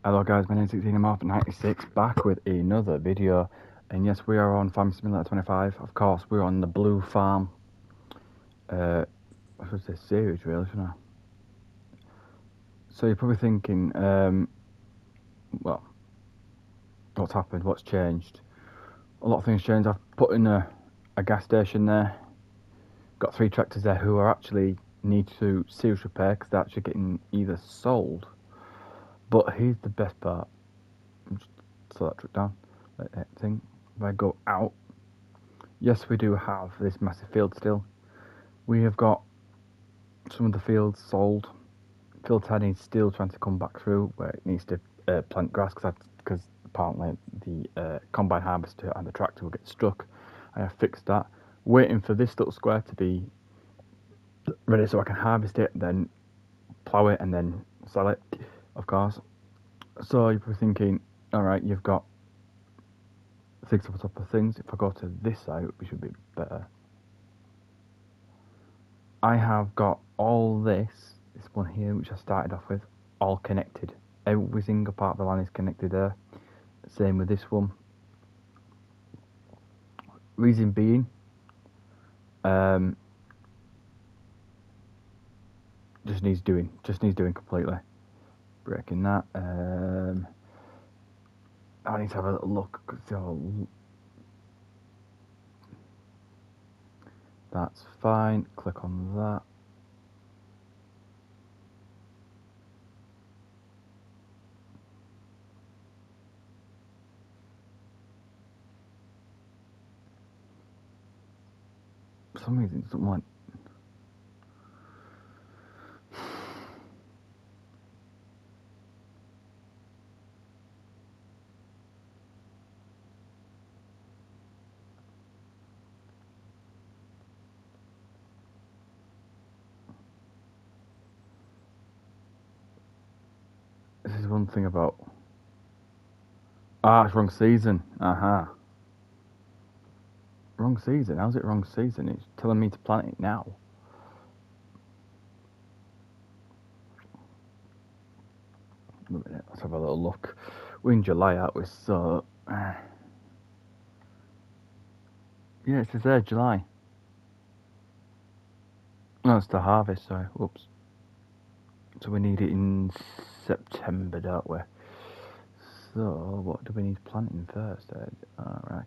Hello guys, my name is 16M96, back with another video, and yes, we are on Farming Simulator 25. Of course, we're on the Blue Farm. What was this series, really, shouldn't I? So you're probably thinking, well, what's happened, what's changed? A lot of things changed. I've put in a gas station there, got 3 tractors there who are actually need to serious repair because they're actually getting either sold. But here's the best part. Just slow that truck down, let that thing. If I go out, yes, we do have this massive field still. We have got some of the fields sold. Field 10 is still trying to come back through where it needs to plant grass because apparently the combine harvester and the tractor will get stuck. I have fixed that. Waiting for this little square to be ready so I can harvest it, then plough it and then sell it, of course. So you're probably thinking, alright, you've got things on top of things. If I go to this side, it should be better. I have got all this one here, which I started off with, all connected. Every single part of the line is connected there. Same with this one. Reason being, just needs doing completely. Breaking that. I need to have a little look. That's fine. Click on that. For some reason, it doesn't want. This is one thing about. It's wrong season. Aha. Wrong season? How's it wrong season? It's telling me to plant it now. A minute, let's have a little look. We're in July, aren't we? So. Yeah, it says there, July. No, it's the harvest, sorry. Whoops. So we need it in September, don't we? So, what do we need planting first? Right,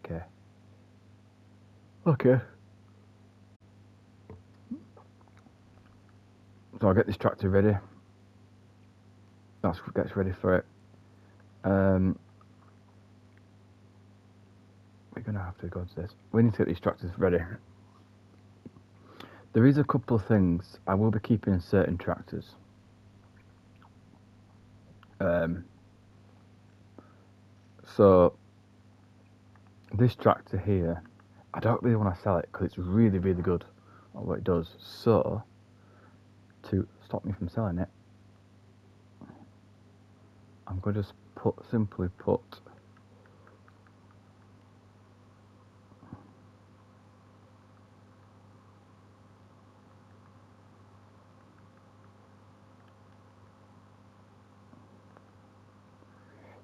okay. Okay. So I'll get this tractor ready. That gets ready for it. We're gonna have to go to this. We need to get these tractors ready. There is a couple of things I will be keeping in certain tractors. So this tractor here, I don't really want to sell it because it's really, really good at what it does. So to stop me from selling it, I'm going to just simply put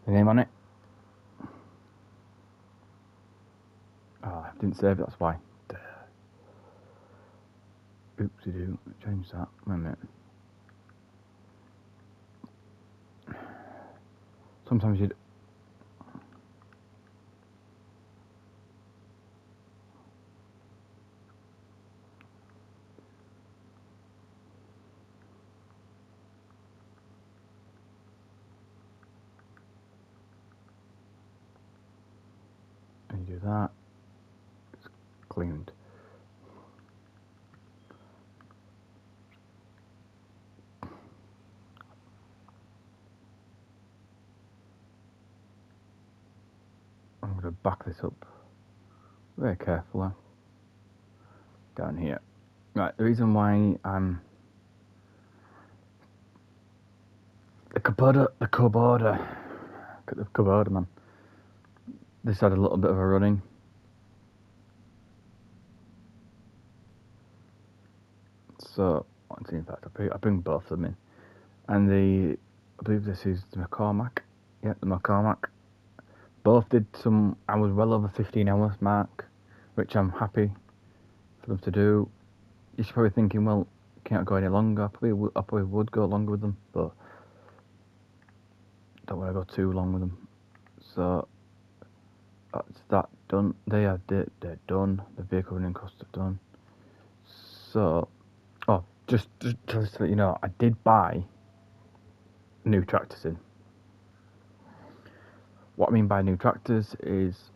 the name on it. Oh, I didn't save it, that's why. Oopsie doo, change that. Wait a minute. Sometimes you'd. And you do that. It's cleaned. I'm going to back this up very carefully. Down here. Right, the reason why I'm. The Kubota man. This had a little bit of a running. So, in fact, I bring both of them in. And I believe this is the McCormack. Yeah, the McCormack. Both did some. I was well over 15 hours mark, which I'm happy for them to do. You're probably thinking, well, can't go any longer. I probably would go longer with them, but don't want to go too long with them. So that's that done. They're done. The vehicle running costs are done. So, just to let you know, I did buy new tractors in. What I mean by new tractors is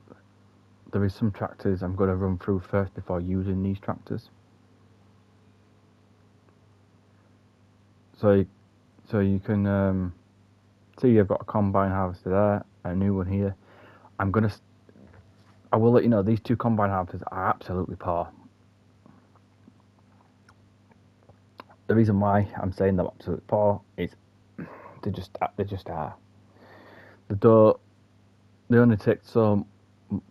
there is some tractors I'm going to run through first before using these tractors. So you can see you've got a combine harvester there, a new one here. I will let you know these two combine harvesters are absolutely poor. The reason why I'm saying they're absolutely poor is they just are. They only take so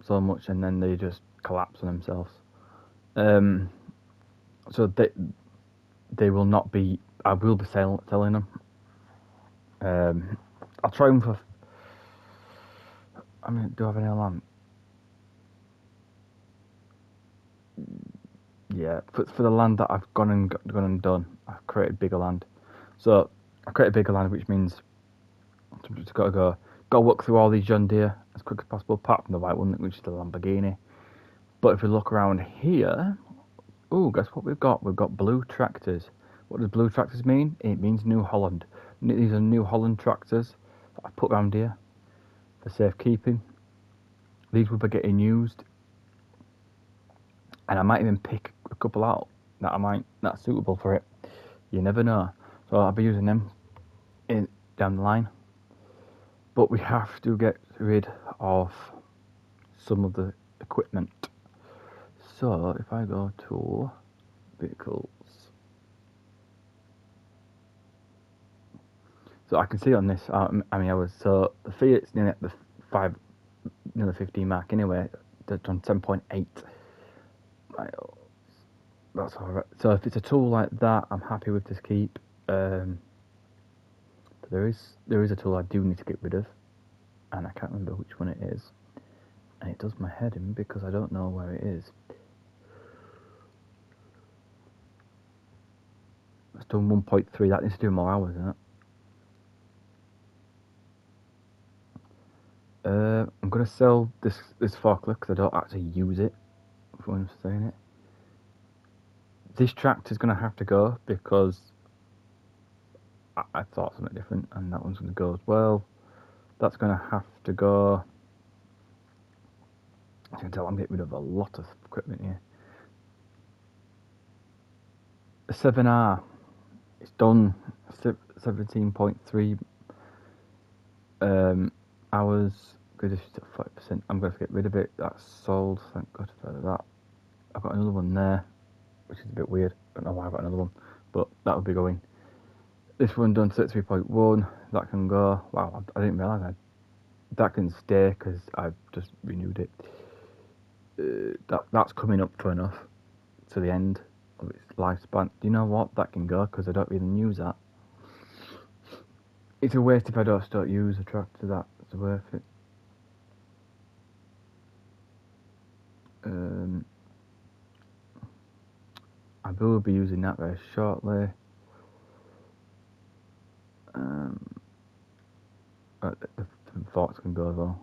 much and then they just collapse on themselves. So they will not be. I will be selling them. I'll try them for. I mean, do I have any land? Yeah, for the land that I've gone and done, I've created bigger land. So I've created bigger land, which means I've just got to go work through all these John Deere as quick as possible, apart from the white one, which is the Lamborghini. But if we look around here, guess what we've got? We've got blue tractors. What does blue tractors mean? It means New Holland. These are New Holland tractors that I've put around here for safekeeping. These will be getting used, and I might even pick a couple out that's suitable for it. You never know. So I'll be using them down the line. But we have to get rid of some of the equipment. So if I go to vehicles, so I can see on this. So the Fiat's nearly at the 15 mark anyway. They're on 7.8. That's alright. So if it's a tool like that, I'm happy with this keep. But there is a tool I do need to get rid of, and I can't remember which one it is. And it does my head in because I don't know where it is. It's done 1.3. That needs to do more hours, isn't it? I'm gonna sell this forklift because I don't actually use it. If I'm saying it, this tractor's gonna have to go because I thought something different, and that one's gonna go as well. That's gonna have to go. I can tell I'm getting rid of a lot of equipment here. The 7R, it's done 17.3 hours. Good if it's at 5%. I'm going to get rid of it. That's sold. Thank God for that. I've got another one there, which is a bit weird. I don't know why I've got another one, but that will be going. This one done 33.1. That can go. Wow, I didn't realise that can stay because I've just renewed it. That's coming up for enough to the end of its lifespan. Do you know what? That can go because I don't even use that. It's a waste if I don't start use a tractor. That's worth it. I will be using that very shortly. The forks can go as well.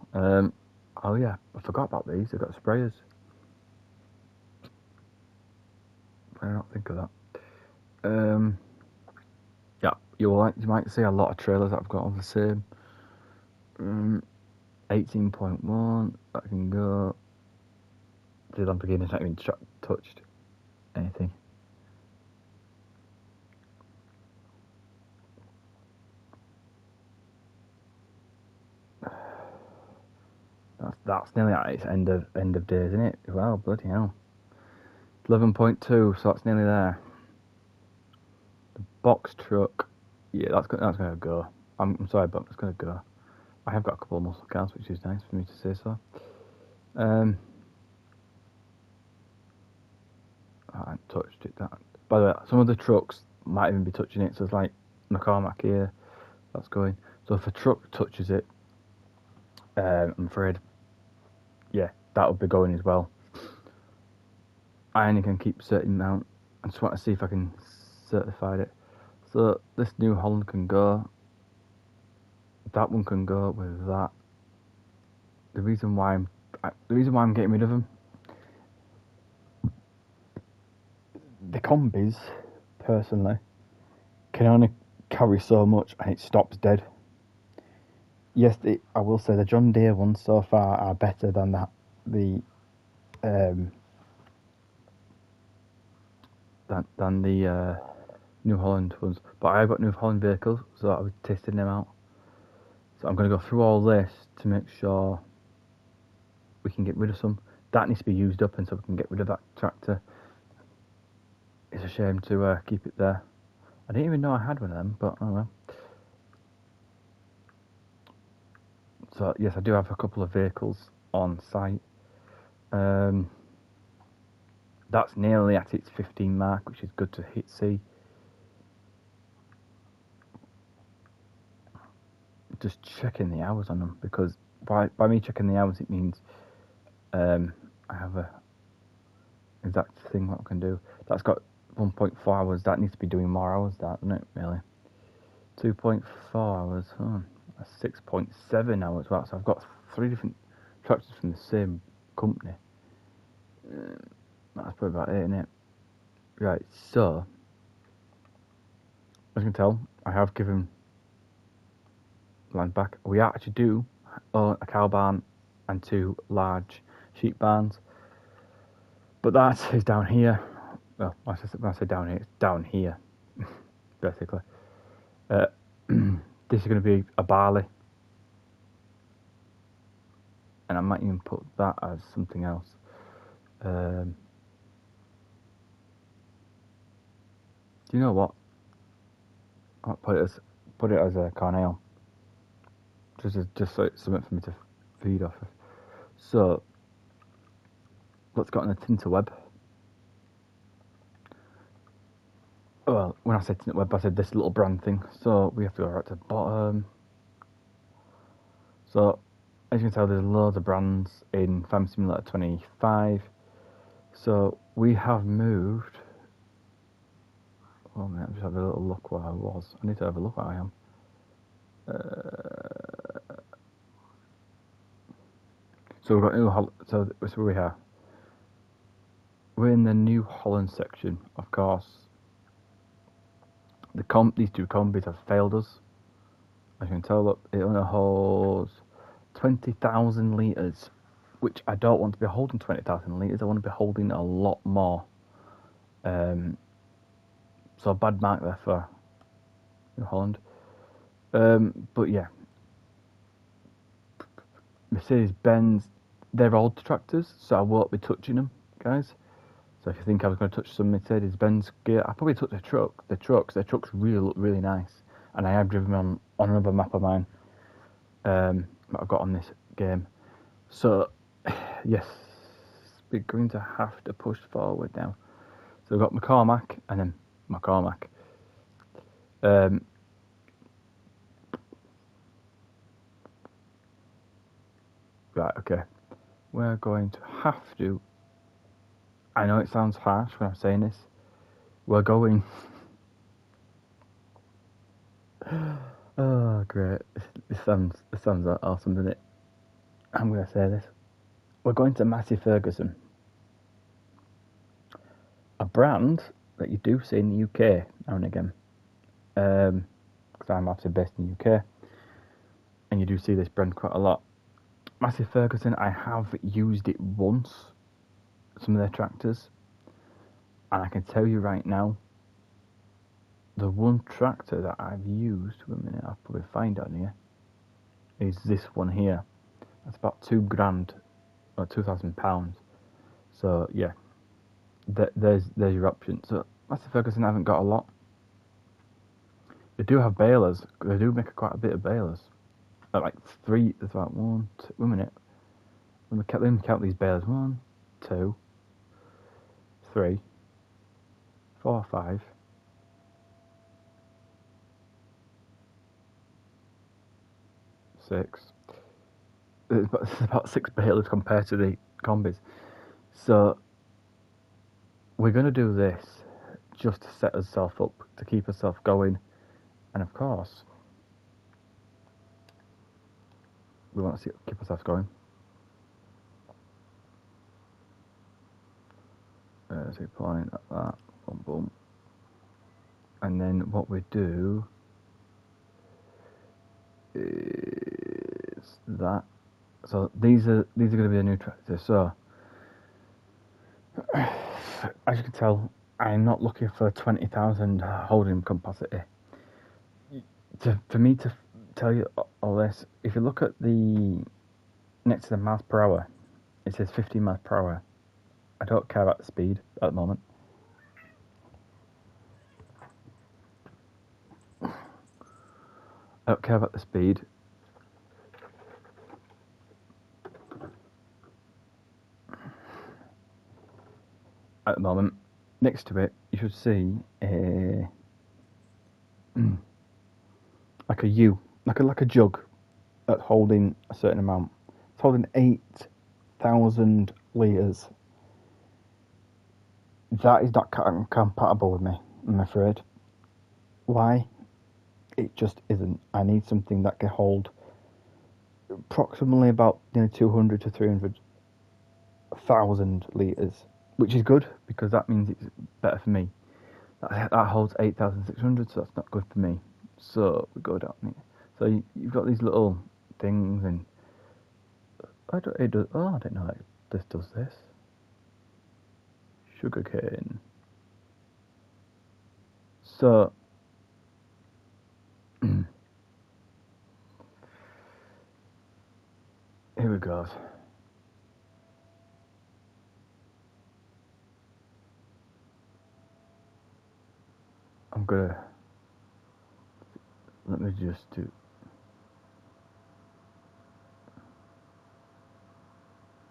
Oh yeah, I forgot about these. They've got sprayers. I don't think of that. Yeah, you might see a lot of trailers that I've got on the same. 18.1. That can go. The Lamborghini's not even touched anything. That's nearly at its end of days, isn't it? Well, bloody hell. 11.2, so that's nearly there. The box truck, yeah, that's gonna go. I'm sorry, but it's gonna go. I have got a couple of muscle cars, which is nice for me to say so. I haven't touched it. By the way, some of the trucks might even be touching it. So it's like McCormack here, that's going. So if a truck touches it, I'm afraid, yeah, that would be going as well. I only can keep certain amount. I just want to see if I can certify it. So this New Holland can go. That one can go with that. The reason why I'm getting rid of them, the combis, personally, can only carry so much and it stops dead. Yes, I will say the John Deere ones so far are better than the New Holland ones. But I've got New Holland vehicles, so I was testing them out. So I'm going to go through all this to make sure we can get rid of some. That needs to be used up, and so we can get rid of that tractor. It's a shame to keep it there. I didn't even know I had one of them, but oh well. So yes, I do have a couple of vehicles on site. That's nearly at its 15 mark, which is good to see. Just checking the hours on them, because by me checking the hours, it means I have a exact thing what I can do. That's got 1.4 hours. That needs to be doing more hours, that, doesn't it, really? 2.4 hours. 6.7 hours. Wow, so I've got 3 different tractors from the same company. That's probably about it, isn't it? Right, so as you can tell, I have given land back. We actually do own a cow barn and 2 large sheep barns, but that is down here. Well, when I say down here, it's down here, basically. This is going to be a barley, and I might even put that as something else. Do you know what? I might put it as a carnel. Just so it's something for me to feed off of. So let's go on the Tinterweb. Well, when I said Tinterweb, I said this little brand thing. So we have to go right to the bottom. So as you can tell, there's loads of brands in Farming Simulator 25. So we have moved. Oh man, I'm just having a little look where I was. I need to have a look where I am. So we've got New Holland. So that's where we are. We're in the New Holland section, of course. These 2 combis have failed us. As you can tell, look, it only holds 20,000 litres, which I don't want to be holding 20,000 litres. I want to be holding a lot more. So bad mark there for New Holland. But yeah, Mercedes-Benz, they're old tractors, so I won't be touching them, guys. So if you think I was going to touch some Mercedes-Benz gear, I'll probably touch their truck. Their trucks really look really nice, and I have driven them on another map of mine that I've got on this game. So yes, we're going to have to push forward now. So we've got McCormack and then McCormack. Right, okay. We're going to have to. I know it sounds harsh when I'm saying this. We're going. Oh, great. This sounds awesome, doesn't it? I'm going to say this. We're going to Massey Ferguson. A brand that you do see in the UK now and again. Because I'm obviously based in the UK. And you do see this brand quite a lot. Massey Ferguson, I have used it once. Some of their tractors. And I can tell you right now, the one tractor that I've used, wait a minute, I'll probably find it on here, is this one here. That's about £2,000 or £2,000. So yeah, there's your option. So Massey Ferguson haven't got a lot. They do have balers. They do make quite a bit of balers. Like 3. There's about 1, 2. Wait a minute. Let me count these balers. 1, 2, 3, 4, 5. 6, It's about 6 balers compared to the combis. So we're going to do this just to set ourselves up, to keep ourselves going. And of course, we want to keep ourselves going. So we point at that, boom, boom. And then what we do is that. So these are going to be the new tractors. So as you can tell, I'm not looking for 20,000 holding capacity. For me to tell you all this, if you look at the next to the miles per hour, it says 50 miles per hour. I don't care about the speed at the moment. I don't care about the speed. At the moment, next to it, you should see a like a U, like a jug that's holding a certain amount. It's holding 8,000 litres. That is not compatible with me, I'm afraid. Why? It just isn't. I need something that can hold approximately about 200 to 300,000 litres, which is good because that means it's better for me. That holds 8,600, so that's not good for me. So we go down here. So you've got these little things, and I didn't know that this does this. Sugarcane. So here we go. Let me just do.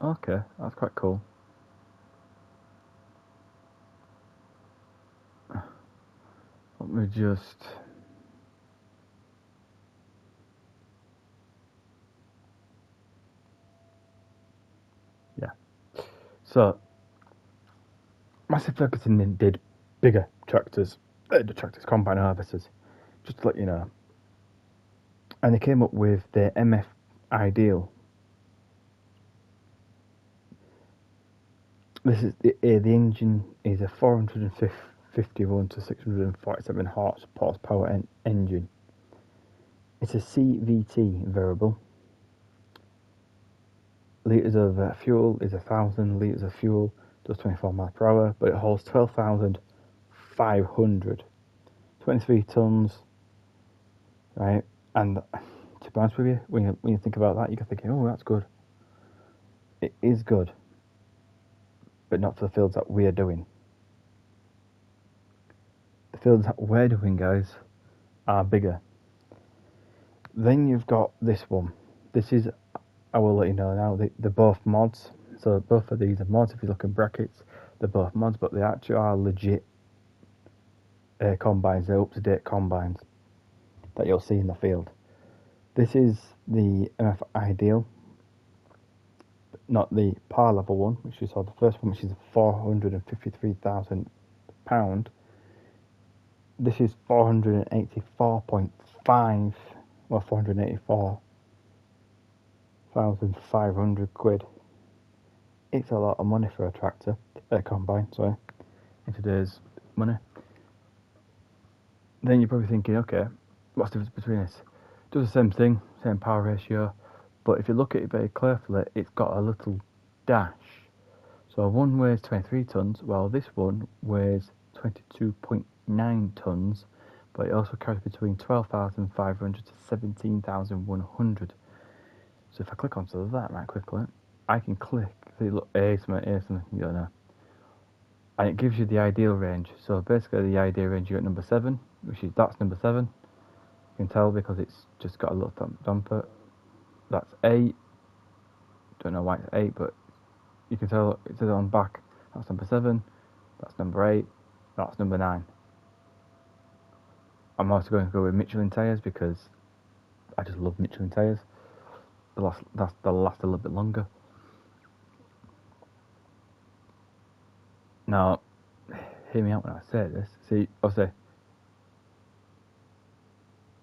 Okay, that's quite cool. Let me just. Yeah. So, Massey Ferguson did bigger tractors, combine harvesters, just to let you know. And they came up with the MF Ideal. This is the engine is a 451 to 647 horsepower engine. It's a CVT variable. Litres of fuel is 1,000 litres of fuel, does 24 miles per hour, but it holds 12,500, 23 tons, right? And to be honest with you, when you think about that, you're thinking, oh, that's good. It is good, but not for the fields that we are doing. The fields that we're doing, guys, are bigger. Then you've got this one. This is, I will let you know now, they're both mods. So both of these are mods. If you look in brackets, they're both mods, but they actually are legit combines. They're up-to-date combines that you'll see in the field. This is the MF Ideal, not the par level one, which you saw the first one, which is £453,000. This is 484.5, well, 484,500 quid. It's a lot of money for a tractor, combine, sorry, in today's money. Then you're probably thinking, okay, what's the difference between this? It does the same thing, same power ratio, but if you look at it very carefully, it's got a little dash. So one weighs 23 tons, while this one weighs 22.9 tons, but it also carries between 12,500 to 17,100. So if I click onto that right quickly, I can click, see, look, A something, you don't know. And it gives you the ideal range. So basically the ideal range, you got number 7, that's number 7. You can tell because it's just got a little dumper. That's 8. Don't know why it's 8, but you can tell it says on back. That's number 7. That's number 8. That's number 9. I'm also going to go with Michelin tyres because I just love Michelin tyres. they'll last a little bit longer. Now, hear me out when I say this. See, obviously,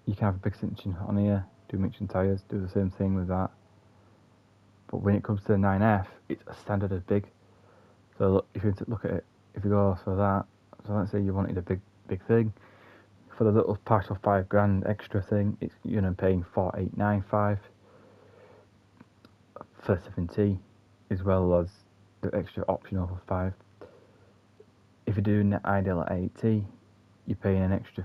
you can have a big extension on here, do Michelin tyres, do the same thing with that. But when it comes to the 9F, it's a standard as big. So look, if you look at it, if you go for that, so let's say you wanted a big thing, for the little partial £5,000 extra thing, it's you're gonna paying 4895 for 7T, as well as the extra option over 5. If you're doing the Ideal at 8T, you're paying an extra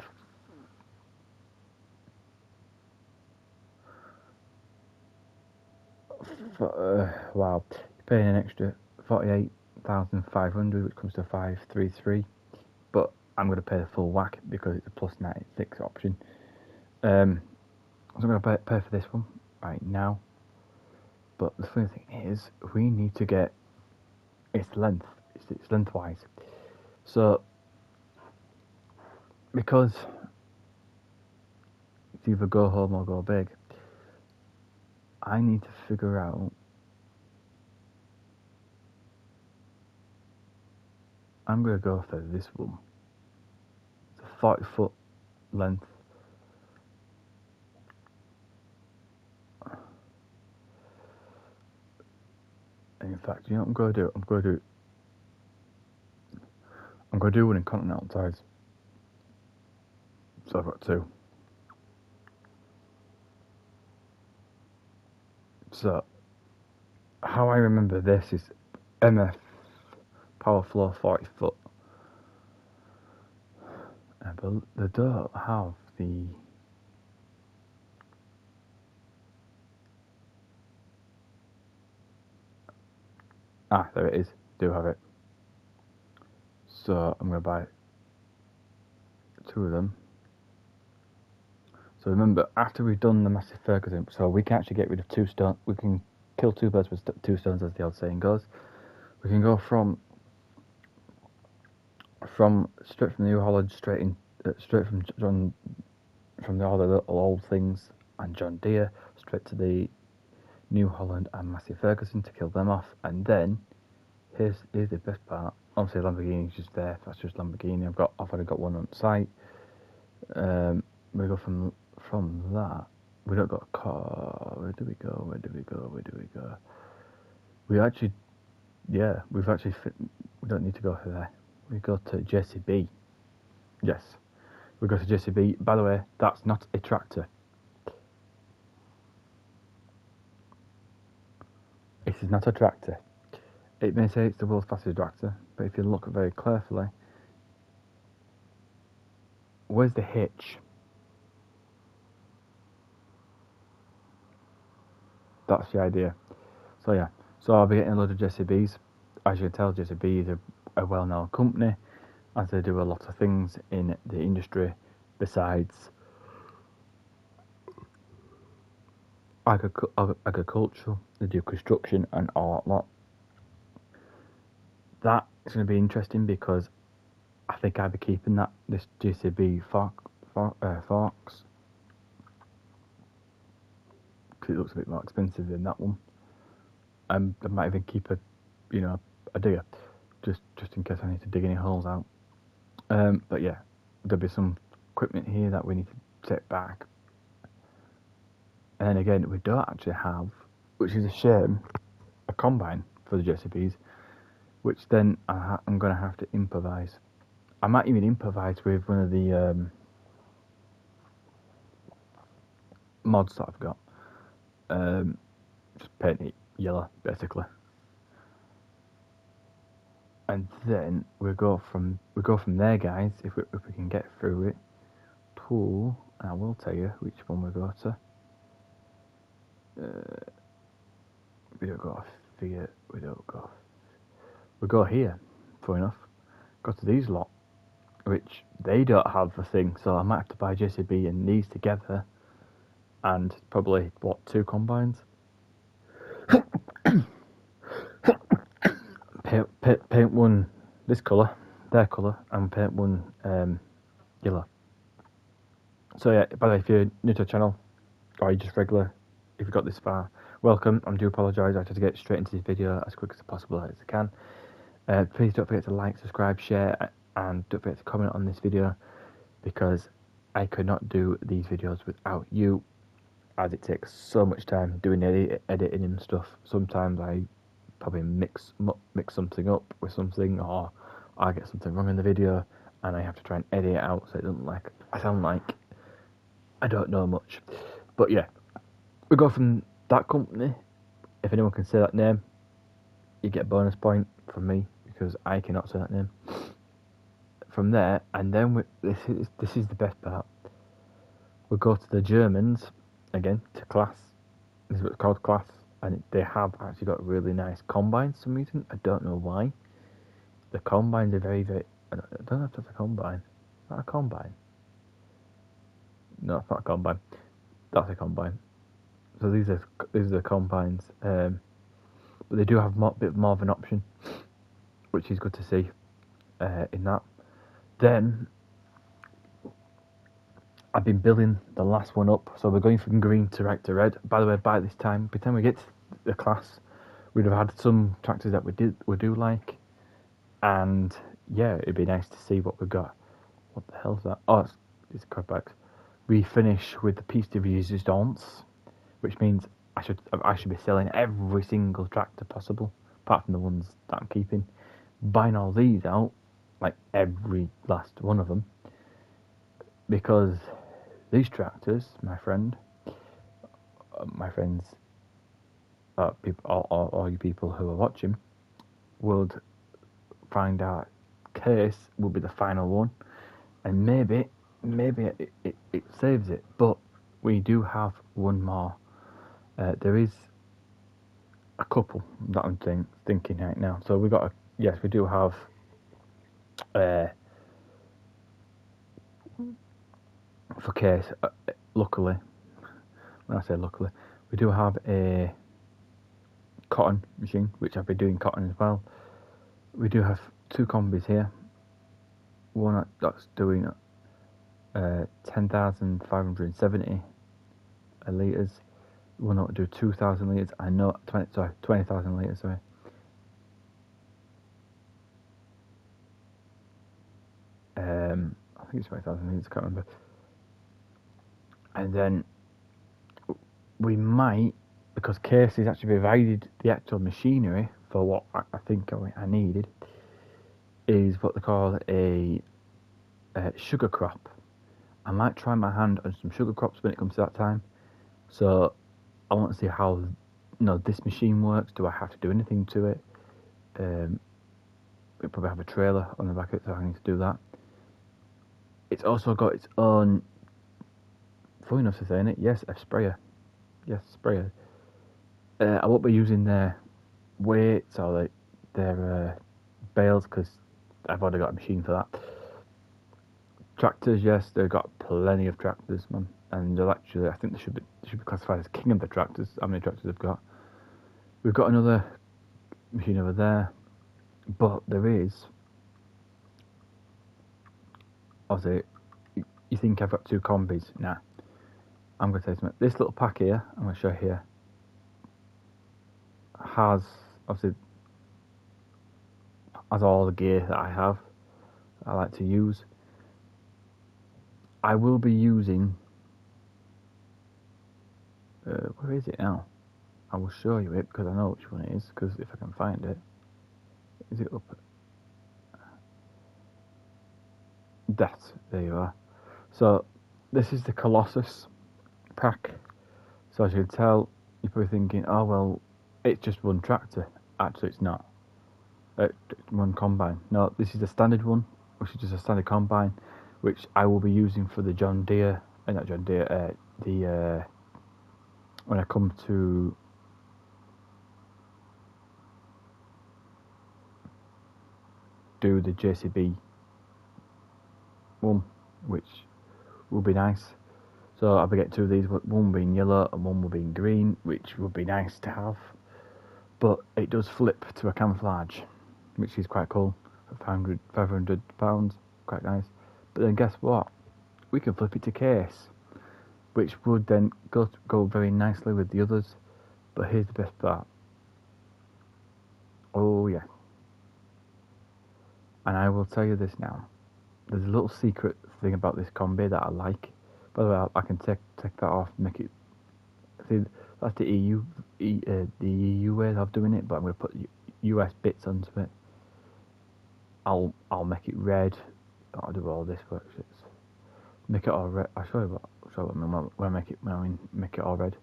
wow, you're paying an extra 48,500, which comes to 533. But I'm going to pay the full whack because it's a plus 96 option. So I'm going to pay for this one right now. But the funny thing is, we need to get its length. It's lengthwise. So because it's either go home or go big, I need to figure out. I'm going to go for this one. It's a 40-foot length. And in fact, you know what I'm going to do? I'm going to do one in continental tyres. So I've got two. So how I remember this is MF Powerflow 40-foot. But they don't have the there it is. Do have it. So I'm going to buy two of them. So remember, after we've done the Massey Ferguson, so we can actually get rid of 2 stones. We can kill 2 birds with 2 stones, as the old saying goes. We can go from straight from New Holland straight from all the little old things and John Deere straight to the New Holland and Massey Ferguson to kill them off, and then here's the best part. Obviously Lamborghini's just there. That's just Lamborghini. I've already got one on site. We go from that. We don't got a car. Where do we go? We actually, yeah, we don't need to go for there. We go to JCB. Yes, we go to JCB. By the way, that's not a tractor. This is not a tractor. It may say it's the world's fastest tractor, but if you look very carefully, where's the hitch? That's the idea. So yeah, so I'll be getting a load of JCBs. As you can tell, JCB is a well-known company, as they do a lot of things in the industry besides agricultural. They do construction and all that lot. That is going to be interesting because I think I'll be keeping this JCB Fox, because it looks a bit more expensive than that one. I might even keep a digger, just in case I need to dig any holes out. But yeah, there'll be some equipment here that we need to take back. And then again, we don't actually have, which is a shame, a combine for the JCBs, which then I'm going to have to improvise. I might even improvise with one of the mods that I've got. Just paint it yellow, basically. And then we go from there, guys. If we can get through it, pool. And I will tell you which one we go to. We don't go here. We go here. Funny enough, go to these lot, which they don't have a thing. So I might have to buy JCB and these together, and probably 2 combines. Paint one this colour, their colour, and paint one yellow. So yeah, by the way, if you're new to the channel or you're just regular if you got this far, welcome. I do apologise. I had to get straight into this video as quick as possible as I can. Please don't forget to like, subscribe, share, and don't forget to comment on this video, because I could not do these videos without you, as it takes so much time doing editing and stuff. Sometimes I probably mix something up with something, or I get something wrong in the video and I have to try and edit it out so it doesn't I sound like I don't know much. But yeah, we go from that company. If anyone can say that name, you get a bonus point from me, because I cannot say that name. From there, and then this is the best part. We go to the Germans again, to Claas. This is what's called Claas, and they have actually got really nice combines for some reason. I don't know why. The combines are very, very. I don't know if that's a combine. Is that a combine? No, it's not a combine. That's a combine. So these are the combines, but they do have a bit more of an option, which is good to see. In that, then I've been building the last one up, so we're going from green to red. By the way, by this time, by the time we get to the Claas, we'd have had some tractors that we do like, and yeah, it'd be nice to see what we've got. What the hell's that? Oh, it's cutbacks. We finish with the piece de resistance, which means I should be selling every single tractor possible, apart from the ones that I'm keeping. Buying all these out, like every last one of them, because these tractors, my friends, people, all you people who are watching, would find out Case will be the final one, and maybe it saves it. But we do have one more. There is a couple that I'm thinking right now. So we got yes, we do have. For Case, luckily, when I say luckily, we do have a cotton machine, which I've been doing cotton as well. We do have two combis here. One that's doing 10,570 litres. One that will do 2,000 litres. I know 20,000 litres. Sorry. I think it's 20,000 litres. I can't remember. And then we might, because Case has actually provided the actual machinery for what I think I needed, is what they call a sugar crop. I might try my hand on some sugar crops when it comes to that time. So I want to see how this machine works. Do I have to do anything to it? We probably have a trailer on the back of it, so I need to do that. It's also got its own, funny enough to saying it, yes, a sprayer. Yes, sprayer. I won't be using their weights or their bales, because I've already got a machine for that. Tractors, yes, they've got plenty of tractors, man, and they're actually, I think they should be classified as king of the tractors. How many tractors they've got? We've got another machine over there, but there is. Obviously, you think I've got two combis? Nah. I'm going to tell you something. This little pack here, I'm going to show here, has all the gear that I like to use. I will be using, where is it now? I will show you it, because I know which one it is, because if I can find it. Is it up? There you are. So this is the Colossus pack. So as you can tell, you're probably thinking, oh well, it's just one tractor. Actually, it's not. One combine. No, this is the standard one, which is just a standard combine, which I will be using for the John Deere, not John Deere, when I come to do the JCB one, which will be nice. So I'll be getting two of these, one being yellow and one will be in green, which would be nice to have. But it does flip to a camouflage, which is quite cool. For £500, quite nice. But then guess what? We can flip it to Case, which would then go very nicely with the others. But here's the best part. Oh yeah. And I will tell you this now. There's a little secret thing about this combi that I like. By the way, I can take that off, make it. See, that's the the EU way of doing it, but I'm going to put US bits onto it. I'll make it red. I'll do all this work. Make it all red. I'll show you what I mean when I make it all red.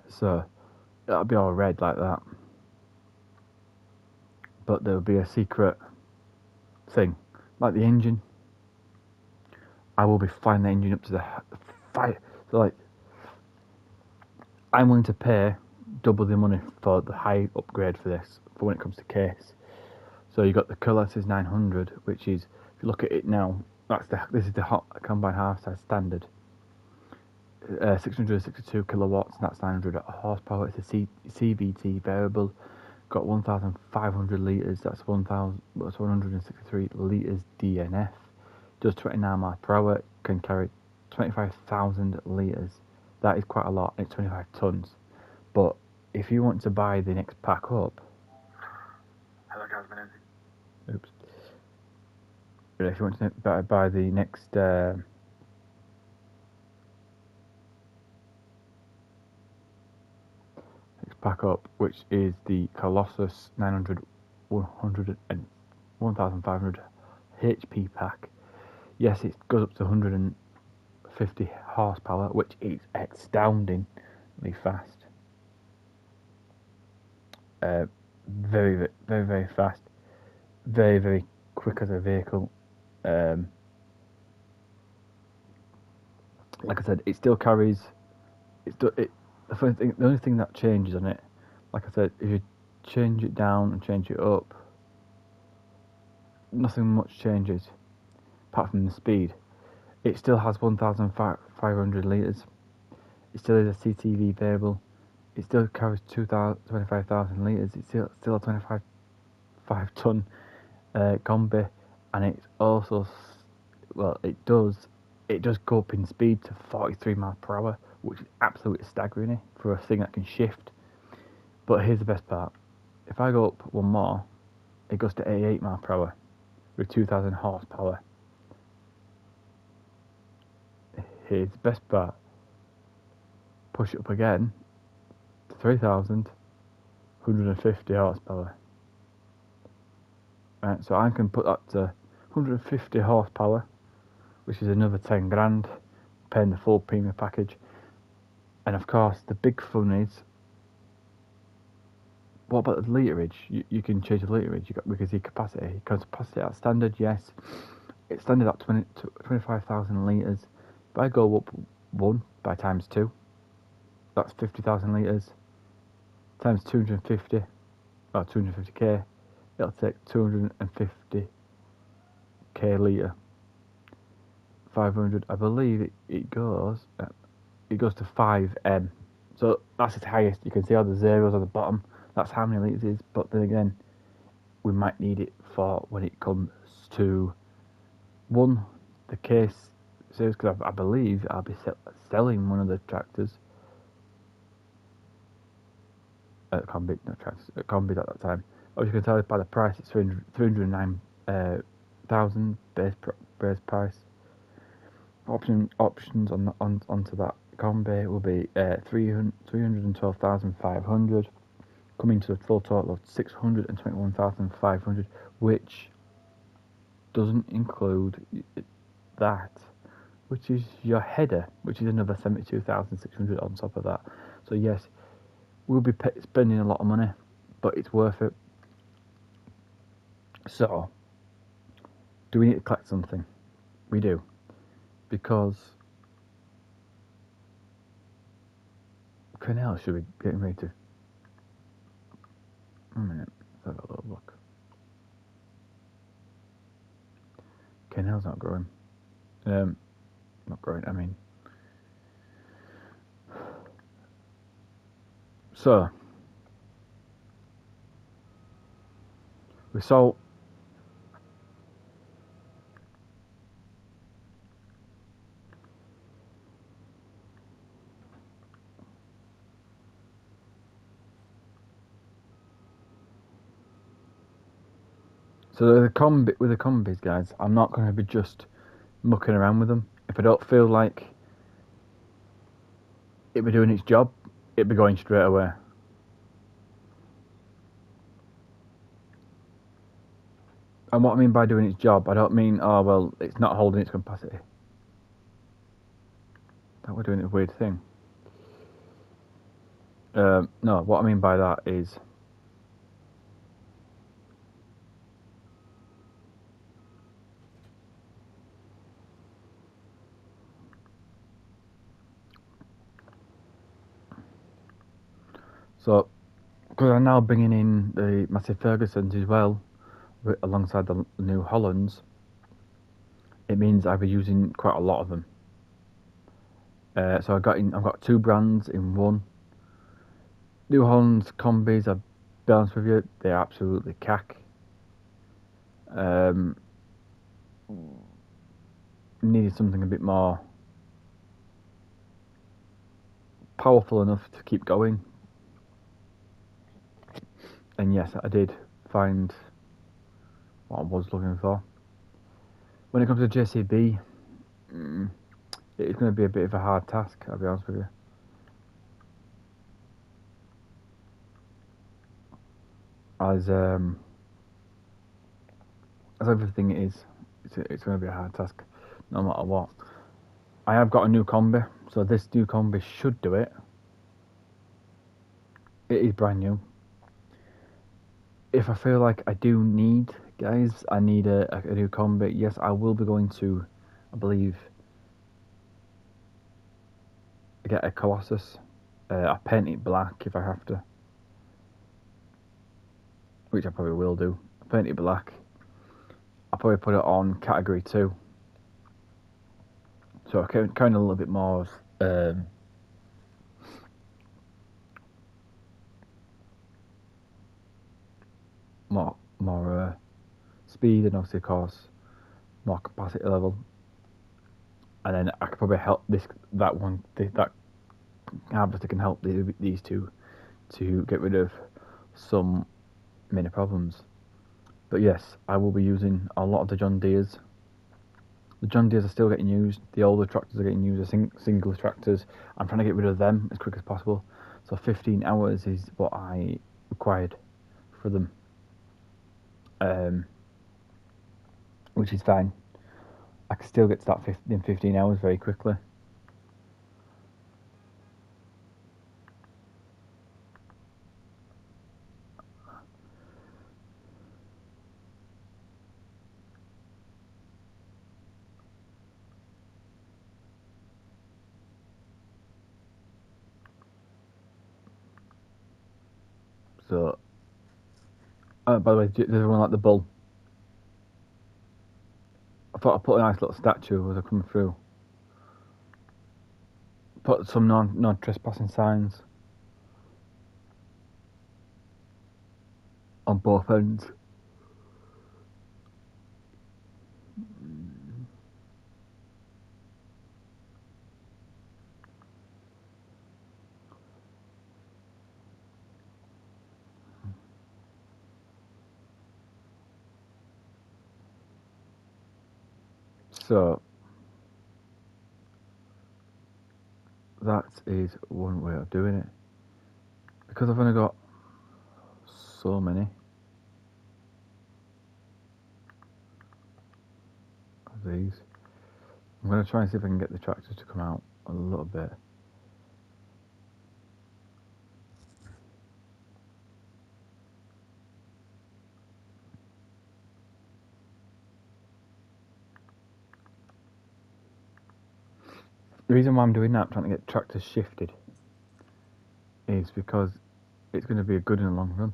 So it'll be all red like that. But there'll be a secret thing, like the engine. I will be flying the engine up to the fire. So like, I'm willing to pay double the money for the high upgrade for this, for when it comes to case. So you got the Colossus 900, which is, if you look at it now, this is the hot combine half size standard. 662 kilowatts, and that's 900 horsepower. It's a CVT variable. Got 1,500 litres. That's 163 litres DNF. Does 29 miles per hour. Can carry 25,000 litres. That is quite a lot. It's 25 tons. But if you want to buy the next pack up, hello guys, my name's. Oops. But if you want to buy the next pack up, which is the Colossus 900 100 and 1,500 HP pack. Yes, it goes up to 150 horsepower, which is astoundingly fast. Very, very, very fast. Very, very quick as a vehicle. Like I said, it still carries. The only thing that changes on it, like I said, if you change it down and change it up, nothing much changes, apart from the speed. It still has 1,500 litres. It still is a CTV variable. It still carries 25,000 litres. It's still a 25 ton combi, and it's also, well, it does go up in speed to 43 miles per hour, which is absolutely staggering for a thing that can shift. But here's the best part. If I go up one more, it goes to 88 miles per hour with 2,000 horsepower. Here's the best part. Push it up again to 3,150 horsepower. Right, so I can put that to 150 horsepower, which is another 10 grand, paying the full premium package. And of course, the big fun is, what about the literage? You can change the literage. We can see capacity. Capacity at standard, yes. It's standard at 25,000 litres. If I go up 1 by times 2, that's 50,000 litres. Times 250, or 250k, it'll take 250k litre. 500, I believe it goes to 5m. So that's the highest. You can see all the zeros on the bottom. That's how many litres it is. But then again, we might need it for when it comes to the case series, because I believe I'll be selling one of the tractors. Combi at that time. As you can tell by the price, it's 309,000 base price. Options onto that combi will be 312,500, coming to a full total of 621,500, which doesn't include that, which is your header, which is another 72,600 on top of that. So yes, we'll be spending a lot of money, but it's worth it. So, do we need to collect something? We do, because Canal should be getting ready to. A minute, let's have a little look. Canal's not growing. Not not great. I mean, so we saw. So with the combis, guys, I'm not going to be just mucking around with them. If I don't feel like it be doing its job, it be going straight away. And what I mean by doing its job, I don't mean, oh well, it's not holding its capacity. That we're doing a weird thing. No, what I mean by that is so because I'm now bringing in the Massey Fergusons as well, alongside the New Hollands. It means I'll be using quite a lot of them. So I've got two brands in one. New Hollands combis, I'll be honest with you, they're absolutely cack. Needed something a bit more powerful enough to keep going. And yes, I did find what I was looking for. When it comes to JCB, it's going to be a bit of a hard task, I'll be honest with you. As everything is, it's going to be a hard task, no matter what. I have got a new combi, so this new combi should do it. It is brand new. If I feel like I do need, guys, I need a new combi, yes, I will be going to, I believe, get a Colossus. I paint it black if I have to, which I probably will do. I paint it black. I'll probably put it on category 2. So I kind of a little bit more more speed, and obviously of course more capacity level. And then I could probably help that harvester can help these two to get rid of some mini problems. But yes, I will be using a lot of the John Deeres. The John Deeres are still getting used. The older tractors are getting used. The single tractors, I'm trying to get rid of them as quick as possible. So 15 hours is what I required for them, which is fine. I can still get to that in 15 hours very quickly. So, by the way, does everyone like the bull? I thought I'd put a nice little statue as I come through. Put some non-trespassing signs on both ends. So that is one way of doing it. Because I've only got so many of these, I'm going to try and see if I can get the tractors to come out a little bit. The reason why I'm doing that, trying to get tractors shifted, is because it's going to be a good in the long run.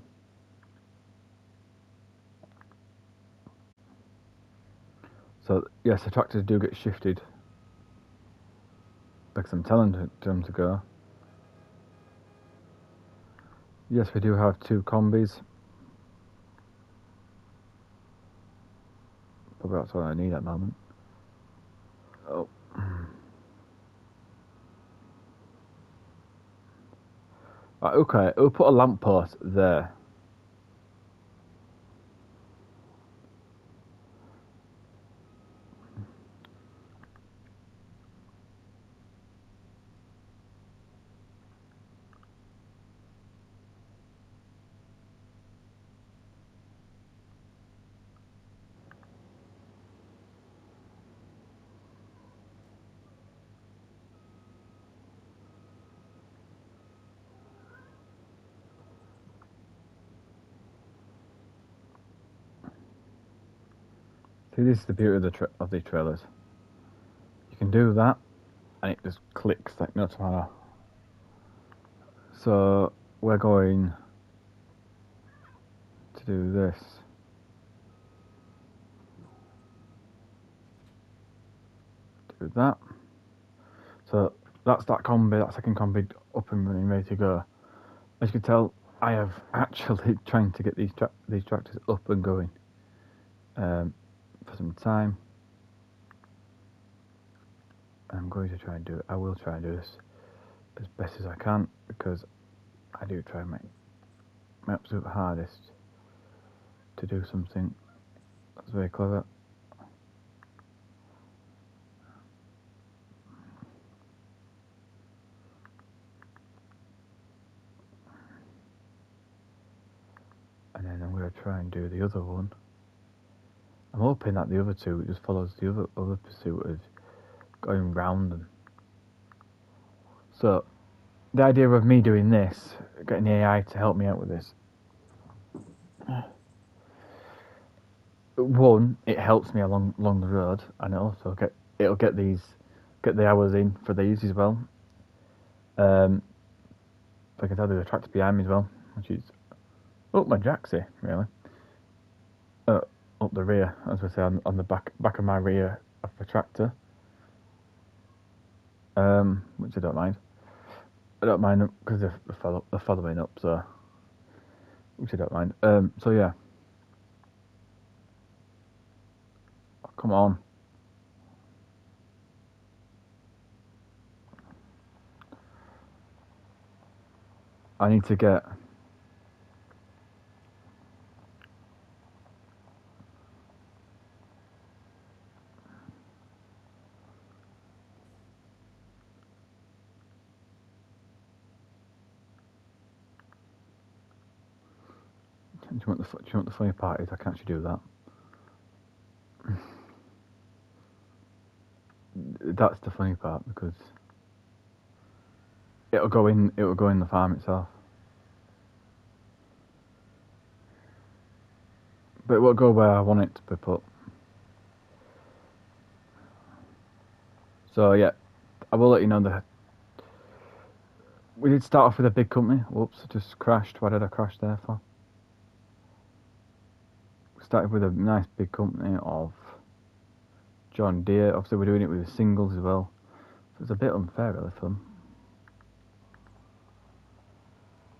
So yes, the tractors do get shifted because I'm telling them to go. Yes, we do have 2 combis. Probably that's what I need at the moment. Oh. Right, okay, we'll put a lamppost there. See, this is the beauty of these trailers. You can do that, and it just clicks like no tomorrow. So we're going to do this. Do that. So that's that combi, that second combi up and running, ready to go. As you can tell, I have actually trying to get these tractors up and going for some time. I'm going to try and do it. I will try and do this as best as I can, because I do try and make my absolute hardest to do something that's very clever. And then I'm going to try and do the other one. I'm hoping that the other two just follows the other pursuit of going round them. So the idea of me doing this, getting the AI to help me out with this, one, it helps me along the road, and it'll get the hours in for these as well. If I can tell, there's a tractor behind me as well, which is up my jacksie really. Up the rear, as I say, on the back of my rear of the tractor. Which I don't mind. I don't mind them because they're following up, so which I don't mind. So yeah. Oh, come on. I need to get. Do you want the funny part is I can actually do that. That's the funny part, because it'll go in the farm itself. But it won't go where I want it to be put. So yeah, I will let you know that we did start off with a big company. Whoops, I just crashed. Why did I crash there for? We started with a nice big company of John Deere. Obviously we're doing it with the singles as well. So it's a bit unfair really for them.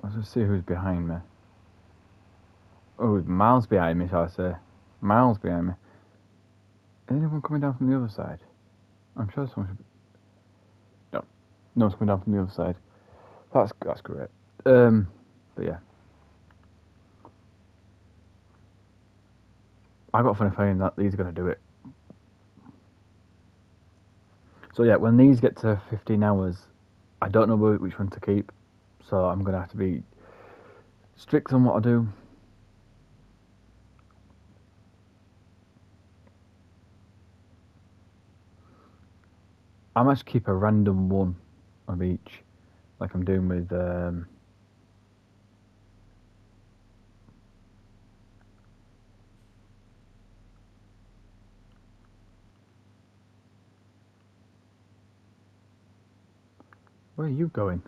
Let's just see who's behind me. Oh, miles behind me, shall I say. Miles behind me. Is anyone coming down from the other side? I'm sure someone should be... No one's coming down from the other side. That's great. But yeah. I got a funny feeling that these are going to do it. So yeah, when these get to 15 hours, I don't know which one to keep. So I'm going to have to be strict on what I do. I might just keep a random one of each, like I'm doing with where are you going?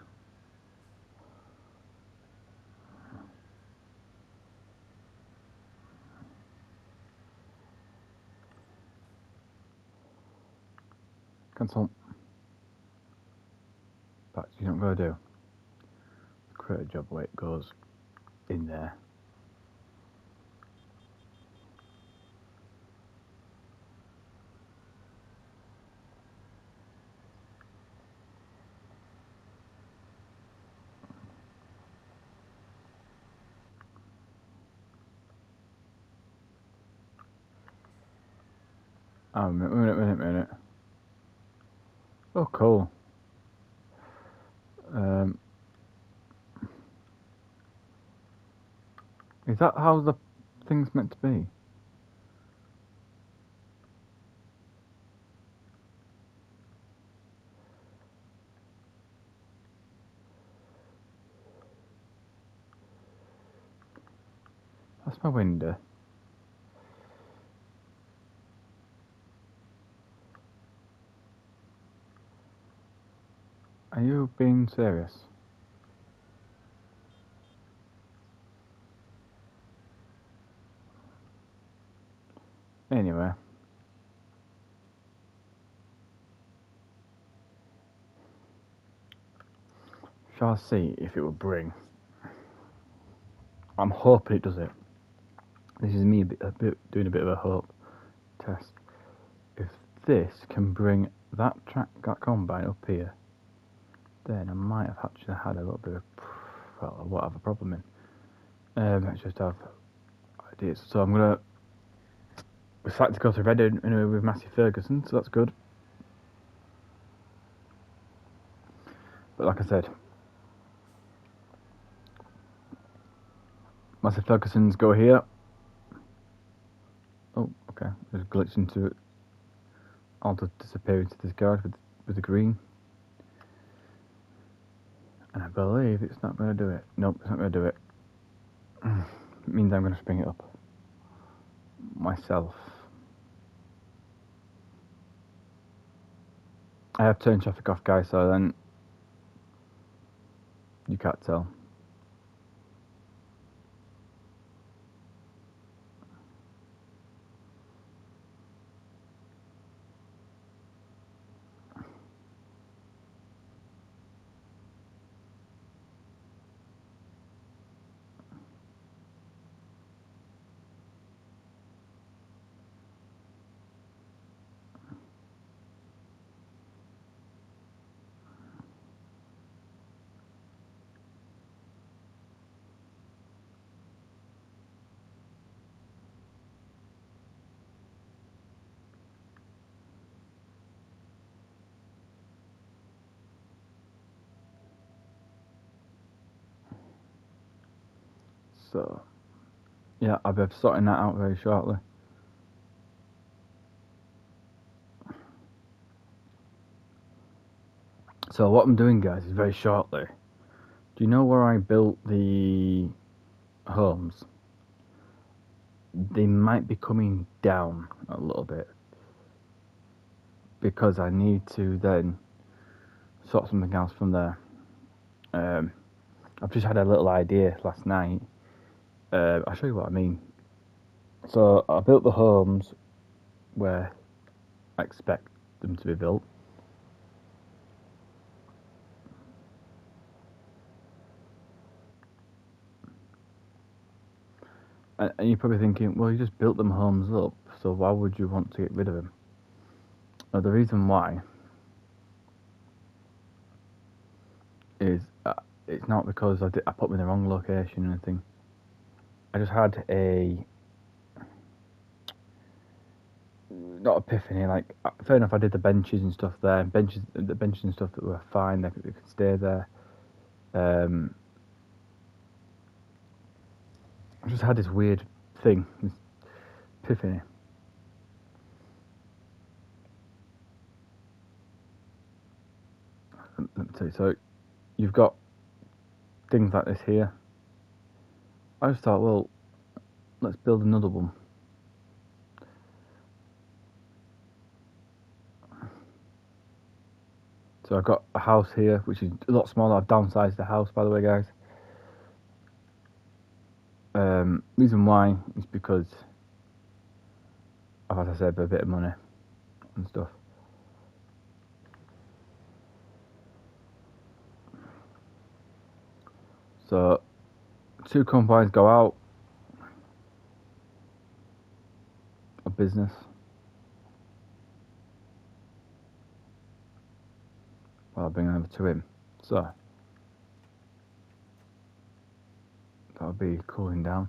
Cancel. fact, you know what I'm going to do? Create a job where it goes in there. Oh, minute. Oh, cool. Is that how the thing's meant to be? That's my window. Are you being serious? Anyway. Shall I see if it will bring? I'm hoping it does it. This is me doing a bit of a hope test. If this can bring that combine up here, then I might have actually had a little bit of, well, what have a problem in. Let's just have ideas. So I'm gonna. We're starting to go through red anyway with Massey Ferguson, so that's good. But like I said, Massey Ferguson's go here. Oh, okay. There's a glitch into it. I'll just disappear into this guard with the green. And I believe it's not going to do it. Nope, it's not going to do it. It means I'm going to spring it up myself. I have turned traffic off, guys, so then you can't tell. So, yeah, I'll be sorting that out very shortly. So what I'm doing, guys, is very shortly. Do you know where I built the homes? They might be coming down a little bit because I need to then sort something else from there. I've just had a little idea last night. I'll show you what I mean. So I built the homes where I expect them to be built. And you're probably thinking, well, you just built them homes up, so why would you want to get rid of them? Well, the reason why is it's not because I put them in the wrong location or anything. I just had not epiphany, like, fair enough, I did the benches and stuff there. The benches and stuff that were fine, they could stay there. I just had this weird thing, this epiphany. Let me tell you, so you've got things like this here. I just thought, well, let's build another one. So I've got a house here, which is a lot smaller. I've downsized the house, by the way, guys. Reason why is because I've had to save a bit of money and stuff. So 2 companies go out of business. Well, I'll bring them over to him. So that'll be cooling down.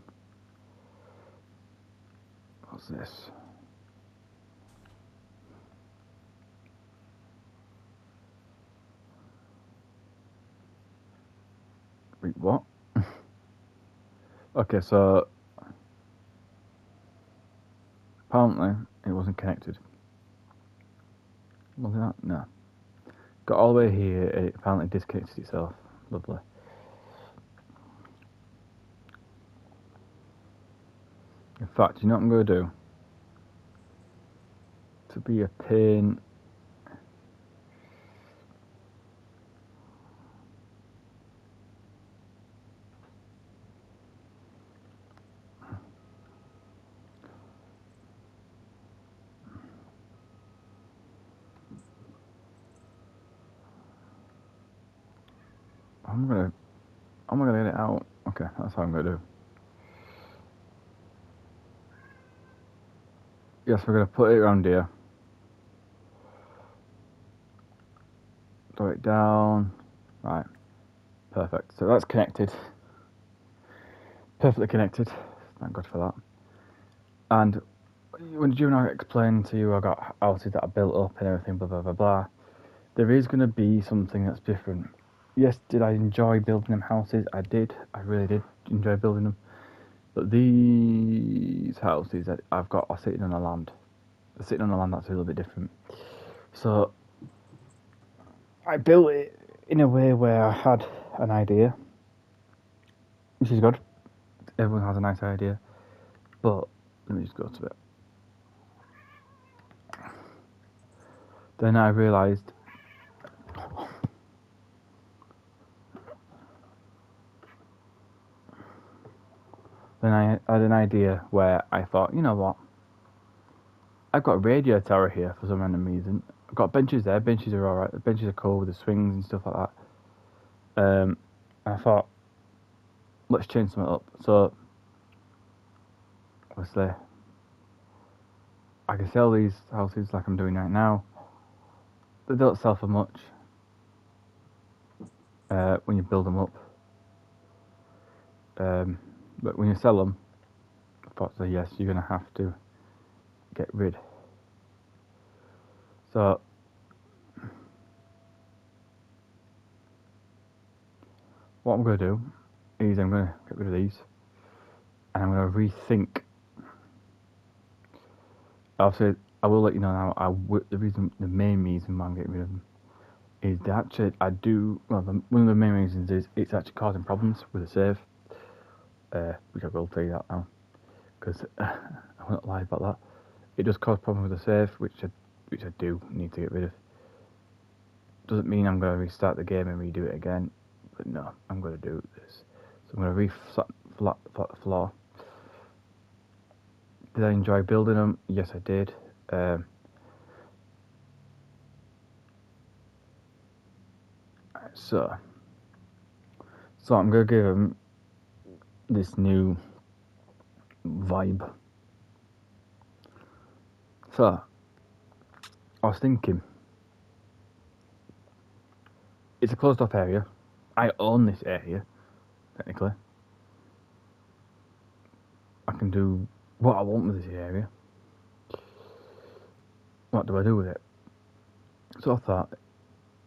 What's this? Wait, what? Okay, so apparently it wasn't connected. Was that? No. Got all the way here, it apparently disconnected itself. Lovely. In fact, you know what I'm going to do? To be a pain. I'm gonna get it out. Okay, that's how I'm gonna do. Yes, we're gonna put it around here. Throw it down. Right. Perfect. So that's connected. Perfectly connected. Thank God for that. And when you and I explained to you I got houses that are built up and everything, blah blah blah blah, there is gonna be something that's different. Yes, did I enjoy building them houses? I did. I really did enjoy building them. But these houses that I've got are sitting on a land. They're sitting on a land that's a little bit different. So I built it in a way where I had an idea, which is good. Everyone has a nice idea. But let me just go to it. Then I realised then I had an idea where I thought, you know what? I've got a radio tower here for some random reason. I've got benches there. Benches are alright. The benches are cool with the swings and stuff like that. I thought, let's change something up. So, obviously, I can sell these houses like I'm doing right now. They don't sell for much when you build them up. But when you sell them, unfortunately, yes, you're going to have to get rid. So, what I'm going to do is I'm going to get rid of these and I'm going to rethink. Obviously, I will let you know now. The main reason why I'm getting rid of them is that actually one of the main reasons is it's actually causing problems with the save. Which I will tell you that now, because I will not lie about that. It does cause problems with the save, which I do need to get rid of. Doesn't mean I'm going to restart the game and redo it again, but no, I'm going to do this. So I'm going to re-flat the floor. Did I enjoy building them? Yes, I did. So I'm going to give them this new vibe. So I was thinking, it's a closed off area. I own this area, technically. I can do what I want with this area. What do I do with it? So I thought,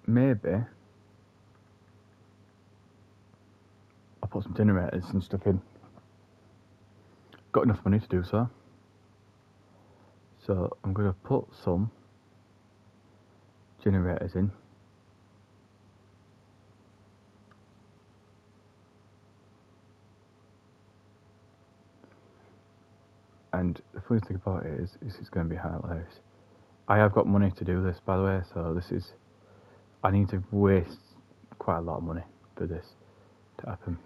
maybe I'll put some generators and stuff in. Got enough money to do so. So I'm going to put some generators in. And the funny thing about it is it's going to be hilarious. I have got money to do this, by the way, so I need to waste quite a lot of money for this to happen.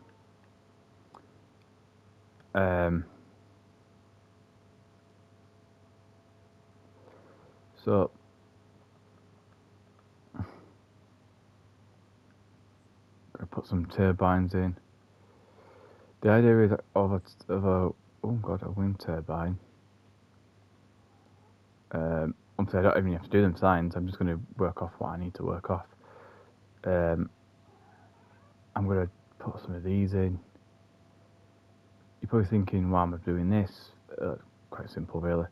So I'm going to put some turbines in. The idea is of a wind turbine. Obviously, I don't even have to do them signs. I'm just going to work off what I need to work off. I'm going to put some of these in. You're probably thinking, why am I doing this? Quite simple, really.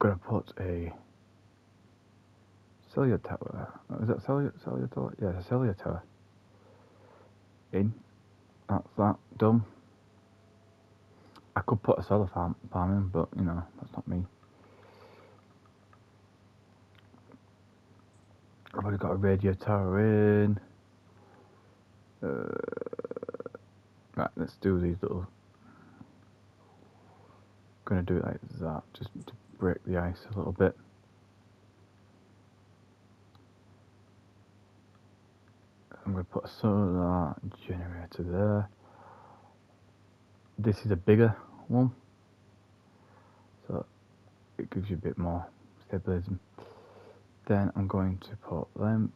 Going to put a cellular tower. Is that cellular tower? Yeah, it's a cellular tower. In. That's that done. I could put a solar farm in, but you know, that's not me. I've already got a radio tower in. Right, let's do these little. Gonna do it like that, just to break the ice a little bit. I'm gonna put a solar generator there. This is a bigger one, so it gives you a bit more stabilism. Then I'm going to put them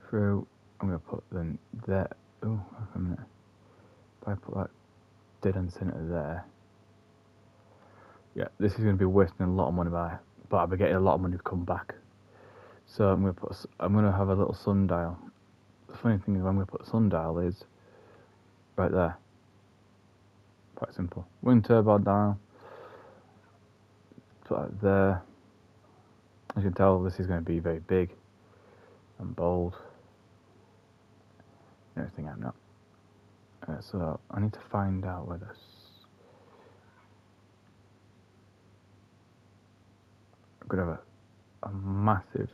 through. I'm going to put them there. Oh, wait a minute. If I put that dead in the centre there, yeah, this is going to be wasting a lot of money but I'll be getting a lot of money to come back. So I'm going to have a little sundial. The funny thing is, I'm going to put a sundial is right there. Quite simple. Wind turbine dial. Put that there. As you can tell, this is going to be very big and bold. Everything I'm not. So I need to find out where this. I'm going to have a massive.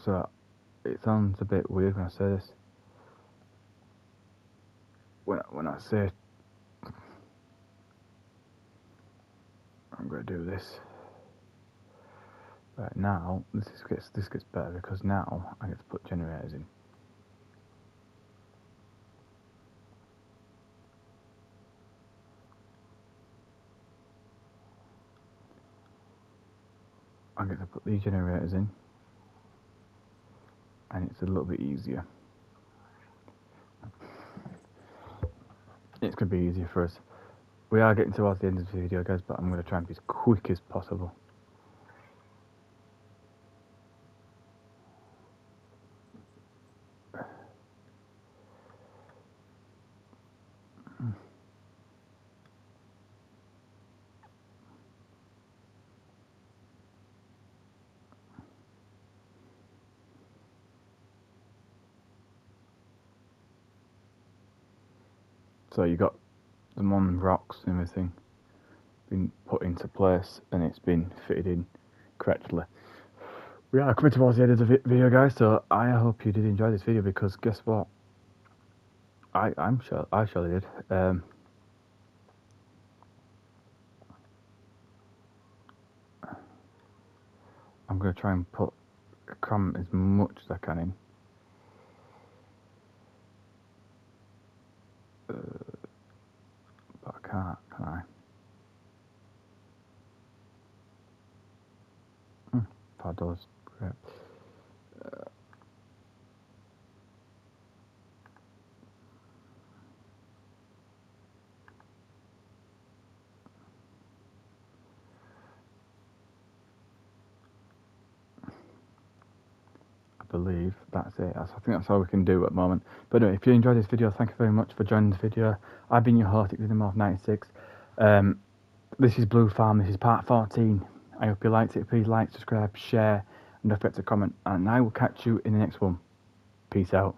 So it sounds a bit weird when I say this. When I say I'm going to do this. Right now, this gets better because now I get to put generators in. I get to put these generators in, and it's a little bit easier. It's going to be easier for us. We are getting towards the end of the video, guys, but I'm going to try and be as quick as possible. So you got the Mon rocks and everything been put into place, and it's been fitted in correctly. We are coming towards the end of the video, guys, so I hope you did enjoy this video, because guess what? I surely did. I'm going to try and cram as much as I can in. But I can't, can I? $5, great. I believe that's it. I think that's all we can do at the moment. But anyway, if you enjoyed this video, thank you very much for joining this video. I've been your host, Xenomorph96. This is Blue Farm. This is part 14. I hope you liked it. Please like, subscribe, share, and don't forget to comment. And I will catch you in the next one. Peace out.